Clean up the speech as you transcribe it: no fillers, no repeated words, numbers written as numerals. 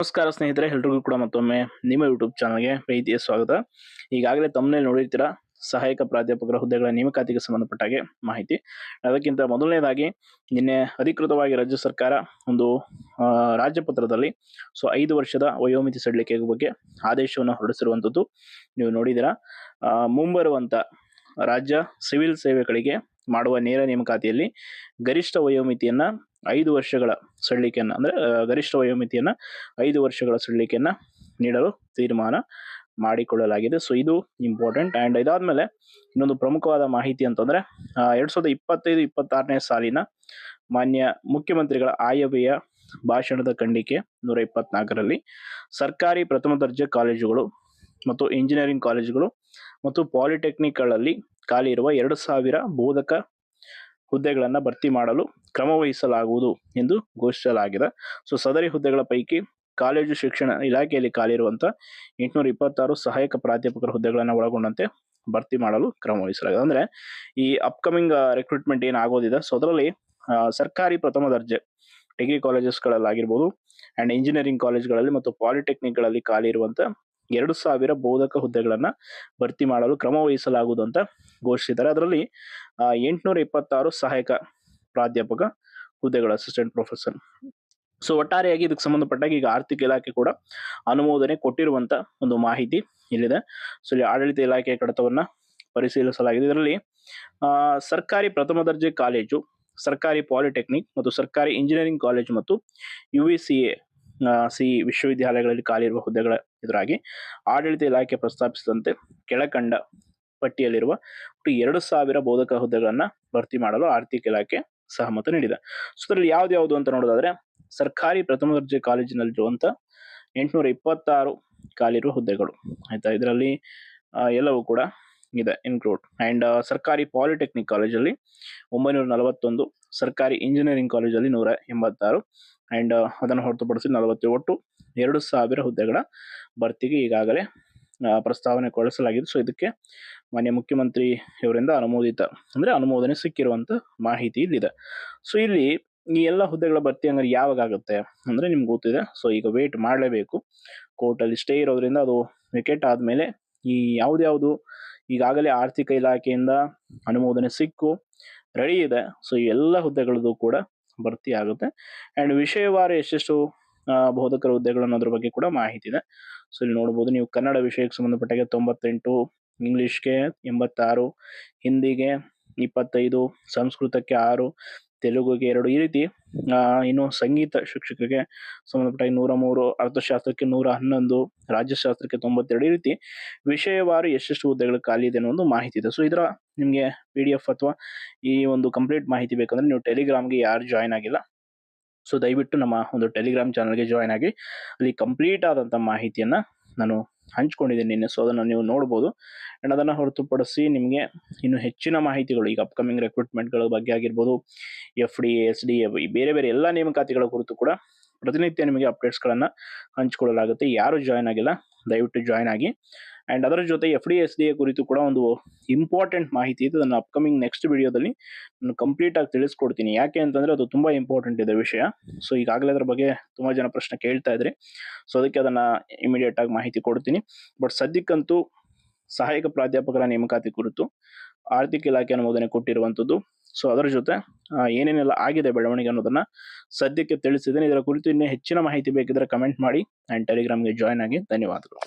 ನಮಸ್ಕಾರ ಸ್ನೇಹಿತರೆ, ಎಲ್ರಿಗೂ ಕೂಡ ಮತ್ತೊಮ್ಮೆ ನಿಮ್ಮ ಯೂಟ್ಯೂಬ್ ಚಾನಲ್ಗೆ ಪ್ರೀತಿಯ ಸ್ವಾಗತ. ಈಗಾಗಲೇ ತಮ್ಮನೇಲಿ ನೋಡಿರ್ತೀರಾ ಸಹಾಯಕ ಪ್ರಾಧ್ಯಾಪಕರ ಹುದ್ದೆಗಳ ನೇಮಕಾತಿಗೆ ಸಂಬಂಧಪಟ್ಟ ಹಾಗೆ ಮಾಹಿತಿ. ಅದಕ್ಕಿಂತ ಮೊದಲನೇದಾಗಿ ನಿನ್ನೆ ಅಧಿಕೃತವಾಗಿ ರಾಜ್ಯ ಸರ್ಕಾರ ಒಂದು ರಾಜ್ಯಪತ್ರದಲ್ಲಿ 5 ವರ್ಷದ ವಯೋಮಿತಿ ಸಡಿಲಿಕೆ ಬಗ್ಗೆ ಆದೇಶವನ್ನು ಹೊರಡಿಸಿರುವಂಥದ್ದು ನೀವು ನೋಡಿದ್ದೀರಾ. ಮುಂಬರುವಂತ ರಾಜ್ಯ ಸಿವಿಲ್ ಸೇವೆಗಳಿಗೆ ಮಾಡುವ ನೇರ ನೇಮಕಾತಿಯಲ್ಲಿ ಗರಿಷ್ಠ ವಯೋಮಿತಿಯನ್ನ 5 ವರ್ಷಗಳ ಸಡಿಲಿಕೆಯನ್ನ ಅಂದ್ರೆ ಗರಿಷ್ಠ ವಯೋಮಿತಿಯನ್ನ 5 ವರ್ಷಗಳ ಸಡಿಲಿಕೆಯನ್ನ ನೀಡಲು ತೀರ್ಮಾನ ಮಾಡಿಕೊಳ್ಳಲಾಗಿದೆ. ಸೊ ಇದು ಇಂಪಾರ್ಟೆಂಟ್. ಅಂಡ್ ಇದಾದ್ಮೇಲೆ ಇನ್ನೊಂದು ಪ್ರಮುಖವಾದ ಮಾಹಿತಿ ಅಂತಂದ್ರೆ 2025-26ನೇ ಸಾಲಿನ ಮಾನ್ಯ ಮುಖ್ಯಮಂತ್ರಿಗಳ ಆಯವ್ಯಯ ಭಾಷಣದ ಖಂಡಿಕೆ 124ರಲ್ಲಿ ಸರ್ಕಾರಿ ಪ್ರಥಮ ದರ್ಜೆ ಕಾಲೇಜುಗಳು ಮತ್ತು ಇಂಜಿನಿಯರಿಂಗ್ ಕಾಲೇಜುಗಳು ಮತ್ತು ಪಾಲಿಟೆಕ್ನಿಕ್ಗಳಲ್ಲಿ ಖಾಲಿ ಇರುವ 2000 ಬೋಧಕ ಹುದ್ದೆಗಳನ್ನ ಭರ್ತಿ ಮಾಡಲು ಕ್ರಮ ವಹಿಸಲಾಗುವುದು ಎಂದು ಘೋಷಿಸಲಾಗಿದೆ. ಸೊ ಸದರಿ ಹುದ್ದೆಗಳ ಪೈಕಿ ಕಾಲೇಜು ಶಿಕ್ಷಣ ಇಲಾಖೆಯಲ್ಲಿ ಖಾಲಿ ಇರುವಂತಹ 826 ಸಹಾಯಕ ಪ್ರಾಧ್ಯಾಪಕರ ಹುದ್ದೆಗಳನ್ನು ಒಳಗೊಂಡಂತೆ ಭರ್ತಿ ಮಾಡಲು ಕ್ರಮ ವಹಿಸಲಾಗಿದೆ. ಅಂದ್ರೆ ಈ ಅಪ್ಕಮಿಂಗ್ ರಿಕ್ರೂಟ್ಮೆಂಟ್ ಏನಾಗೋದಿದೆ, ಸೊ ಅದರಲ್ಲಿ ಸರ್ಕಾರಿ ಪ್ರಥಮ ದರ್ಜೆ ಡಿಗ್ರಿ ಕಾಲೇಜಸ್ಗಳಲ್ಲಾಗಿರ್ಬೋದು ಅಂಡ್ ಇಂಜಿನಿಯರಿಂಗ್ ಕಾಲೇಜ್ಗಳಲ್ಲಿ ಮತ್ತು ಪಾಲಿಟೆಕ್ನಿಕ್ಗಳಲ್ಲಿ ಖಾಲಿ ಇರುವಂತ 2000 ಬೋಧಕ ಹುದ್ದೆಗಳನ್ನ ಭರ್ತಿ ಮಾಡಲು ಕ್ರಮ ವಹಿಸಲಾಗುವುದು ಅಂತ ಘೋಷಿಸಿದ್ದಾರೆ. ಅದರಲ್ಲಿ 826 ಸಹಾಯಕ ಪ್ರಾಧ್ಯಾಪಕ ಹುದ್ದೆಗಳು, ಅಸಿಸ್ಟೆಂಟ್ ಪ್ರೊಫೆಸರ್. ಸೊ ಒಟ್ಟಾರೆಯಾಗಿ ಇದಕ್ಕೆ ಸಂಬಂಧಪಟ್ಟಾಗ ಈಗ ಆರ್ಥಿಕ ಇಲಾಖೆ ಕೂಡ ಅನುಮೋದನೆ ಕೊಟ್ಟಿರುವಂತ ಒಂದು ಮಾಹಿತಿ ಇಲ್ಲಿದೆ. ಸೊ ಇಲ್ಲಿ ಆಡಳಿತ ಇಲಾಖೆಯ ಕಡತವನ್ನ ಪರಿಶೀಲಿಸಲಾಗಿದೆ. ಇದರಲ್ಲಿ ಸರ್ಕಾರಿ ಪ್ರಥಮ ದರ್ಜೆ ಕಾಲೇಜು, ಸರ್ಕಾರಿ ಪಾಲಿಟೆಕ್ನಿಕ್ ಮತ್ತು ಸರ್ಕಾರಿ ಇಂಜಿನಿಯರಿಂಗ್ ಕಾಲೇಜು ಮತ್ತು UVCA ವಿಶ್ವವಿದ್ಯಾಲಯಗಳಲ್ಲಿ ಖಾಲಿ ಇರುವ ಹುದ್ದೆಗಳ ಎದುರಾಗಿ ಆಡಳಿತ ಇಲಾಖೆ ಪ್ರಸ್ತಾಪಿಸಿದಂತೆ ಕೆಳಕಂಡ ಪಟ್ಟಿಯಲ್ಲಿರುವ 2000 ಬೋಧಕ ಹುದ್ದೆಗಳನ್ನ ಭರ್ತಿ ಮಾಡಲು ಆರ್ಥಿಕ ಇಲಾಖೆ ಸಹಮತ ನೀಡಿದೆ. ಸೊ ಇದರಲ್ಲಿ ಯಾವ್ದು ಅಂತ ನೋಡೋದಾದ್ರೆ ಸರ್ಕಾರಿ ಪ್ರಥಮ ದರ್ಜೆ ಕಾಲೇಜಿನಲ್ಲಿರುವಂತ 826 ಖಾಲಿರುವ ಹುದ್ದೆಗಳು, ಆಯ್ತಾ. ಇದರಲ್ಲಿ ಎಲ್ಲವೂ ಕೂಡ ಇದೆ ಇನ್ಕ್ಲೂಡ್. ಅಂಡ್ ಸರ್ಕಾರಿ ಪಾಲಿಟೆಕ್ನಿಕ್ ಕಾಲೇಜಲ್ಲಿ 941, ಸರ್ಕಾರಿ ಇಂಜಿನಿಯರಿಂಗ್ ಕಾಲೇಜಲ್ಲಿ 186 ಅಂಡ್ ಅದನ್ನು ಹೊರತುಪಡಿಸಿ 40 ಒಟ್ಟು 2000 ಹುದ್ದೆಗಳ ಭರ್ತಿಗೆ ಈಗಾಗಲೇ ಪ್ರಸ್ತಾವನೆ ಕಳಿಸಲಾಗಿದೆ. ಸೊ ಇದಕ್ಕೆ ಮಾನ್ಯ ಮುಖ್ಯಮಂತ್ರಿ ಇವರಿಂದ ಅನುಮೋದನೆ ಸಿಕ್ಕಿರುವಂತ ಮಾಹಿತಿ ಇಲ್ಲಿದೆ. ಸೊ ಇಲ್ಲಿ ಈ ಎಲ್ಲ ಹುದ್ದೆಗಳ ಭರ್ತಿ ಹಂಗಾರೆ ಯಾವಾಗ ಆಗುತ್ತೆ ಅಂದ್ರೆ ನಿಮ್ಗೆ ಗೊತ್ತಿದೆ. ಸೊ ಈಗ ವೇಟ್ ಮಾಡಲೇಬೇಕು. ಕೋರ್ಟ್ ಅಲ್ಲಿ ಸ್ಟೇ ಇರೋದ್ರಿಂದ ಅದು ವಿಕೆಟ್ ಆದ್ಮೇಲೆ ಈ ಯಾವ್ದು ಈಗಾಗಲೇ ಆರ್ಥಿಕ ಇಲಾಖೆಯಿಂದ ಅನುಮೋದನೆ ಸಿಕ್ಕು ರೆಡಿ ಇದೆ. ಸೊ ಈ ಎಲ್ಲ ಹುದ್ದೆಗಳದ್ದು ಕೂಡ ಭರ್ತಿ ಆಗುತ್ತೆ. ಅಂಡ್ ವಿಷಯವಾರು ಎಷ್ಟೆಷ್ಟು ಬೋಧಕರ ಹುದ್ದೆಗಳು ಅನ್ನೋದ್ರ ಬಗ್ಗೆ ಕೂಡ ಮಾಹಿತಿ ಇದೆ. ಸೊ ಇಲ್ಲಿ ನೋಡಬಹುದು ನೀವು. ಕನ್ನಡ ವಿಷಯಕ್ಕೆ ಸಂಬಂಧಪಟ್ಟಾಗ 98, ಇಂಗ್ಲಿಷ್ಗೆ 86, ಹಿಂದಿಗೆ 25, ಸಂಸ್ಕೃತಕ್ಕೆ 6, ತೆಲುಗುಗೆ 2, ಈ ರೀತಿ ಇನ್ನು ಸಂಗೀತ ಶಿಕ್ಷಕರಿಗೆ ಸಂಬಂಧಪಟ್ಟಾಗ 103, ಅರ್ಥಶಾಸ್ತ್ರಕ್ಕೆ 111, ರಾಜ್ಯಶಾಸ್ತ್ರಕ್ಕೆ 92, ಈ ರೀತಿ ವಿಷಯವಾರು ಎಷ್ಟೆಷ್ಟು ಹುದ್ದೆಗಳು ಖಾಲಿ ಇದೆ ಅನ್ನೋ ಒಂದು ಮಾಹಿತಿ ಇದೆ. ಸೊ ಇದರ ನಿಮಗೆ PDF ಅಥವಾ ಈ ಒಂದು ಕಂಪ್ಲೀಟ್ ಮಾಹಿತಿ ಬೇಕಂದ್ರೆ ನೀವು ಟೆಲಿಗ್ರಾಮ್ಗೆ ಯಾರು ಜಾಯ್ನ್ ಆಗಿಲ್ಲ, ಸೊ ದಯವಿಟ್ಟು ನಮ್ಮ ಒಂದು ಟೆಲಿಗ್ರಾಮ್ ಚಾನಲ್ಗೆ ಜಾಯ್ನ್ ಆಗಿ. ಅಲ್ಲಿ ಕಂಪ್ಲೀಟ್ ಆದಂತ ಮಾಹಿತಿಯನ್ನ ನಾನು ಹಂಚ್ಕೊಂಡಿದ್ದೀನಿ ನಿನ್ನೆ. ಸೊ ಅದನ್ನು ನೀವು ನೋಡ್ಬೋದು. ಅಂಡ್ ಅದನ್ನು ಹೊರತುಪಡಿಸಿ ನಿಮಗೆ ಇನ್ನು ಹೆಚ್ಚಿನ ಮಾಹಿತಿಗಳು ಈಗ ಅಪ್ಕಮಿಂಗ್ ರೆಕ್ರೂಟ್ಮೆಂಟ್ಗಳ ಬಗ್ಗೆ ಆಗಿರ್ಬೋದು, FD, SDA, ಬೇರೆ ಬೇರೆ ಎಲ್ಲ ನೇಮಕಾತಿಗಳ ಕುರಿತು ಕೂಡ ಪ್ರತಿನಿತ್ಯ ನಿಮಗೆ ಅಪ್ಡೇಟ್ಸ್ಗಳನ್ನ ಹಂಚಿಕೊಳ್ಳಲಾಗುತ್ತೆ. ಯಾರು ಜಾಯ್ನ್ ಆಗಿಲ್ಲ ದಯವಿಟ್ಟು ಜಾಯ್ನ್ ಆಗಿ. ಅಂಡ್ ಅದರ ಜೊತೆ FD, SDA ಕುರಿತು ಕೂಡ ಒಂದು ಇಂಪಾರ್ಟೆಂಟ್ ಮಾಹಿತಿ ಇದೆ. ಅದನ್ನು ಅಪ್ಕಮಿಂಗ್ ನೆಕ್ಸ್ಟ್ ವಿಡಿಯೋದಲ್ಲಿ ನಾನು ಕಂಪ್ಲೀಟ್ ಆಗಿ ತಿಳಿಸ್ಕೊಡ್ತೀನಿ. ಯಾಕೆ ಅಂತಂದ್ರೆ ಅದು ತುಂಬಾ ಇಂಪಾರ್ಟೆಂಟ್ ಇದೆ ವಿಷಯ. ಸೊ ಈಗಾಗಲೇ ಅದ್ರ ಬಗ್ಗೆ ತುಂಬಾ ಜನ ಪ್ರಶ್ನೆ ಕೇಳ್ತಾ ಇದ್ರಿ. ಸೊ ಅದಕ್ಕೆ ಅದನ್ನ ಇಮಿಡಿಯೇಟ್ ಆಗಿ ಮಾಹಿತಿ ಕೊಡ್ತೀನಿ. ಬಟ್ ಸದ್ಯಕ್ಕಂತೂ ಸಹಾಯಕ ಪ್ರಾಧ್ಯಾಪಕರ ನೇಮಕಾತಿ ಕುರಿತು ಆರ್ಥಿಕ ಇಲಾಖೆ ಅನುಮೋದನೆ ಕೊಟ್ಟಿರುವಂತದ್ದು. ಸೊ ಅದರ ಜೊತೆ ಏನೇನೆಲ್ಲ ಆಗಿದೆ ಬೆಳವಣಿಗೆ ಅನ್ನೋದನ್ನ ಸದ್ಯಕ್ಕೆ ತಿಳಿಸಿದ್ದೀನಿ. ಇದರ ಕುರಿತು ಇನ್ನೂ ಹೆಚ್ಚಿನ ಮಾಹಿತಿ ಬೇಕಿದ್ರೆ ಕಮೆಂಟ್ ಮಾಡಿ ಅಂಡ್ ಟೆಲಿಗ್ರಾಮ್ಗೆ ಜಾಯ್ನ್ ಆಗಿ. ಧನ್ಯವಾದಗಳು.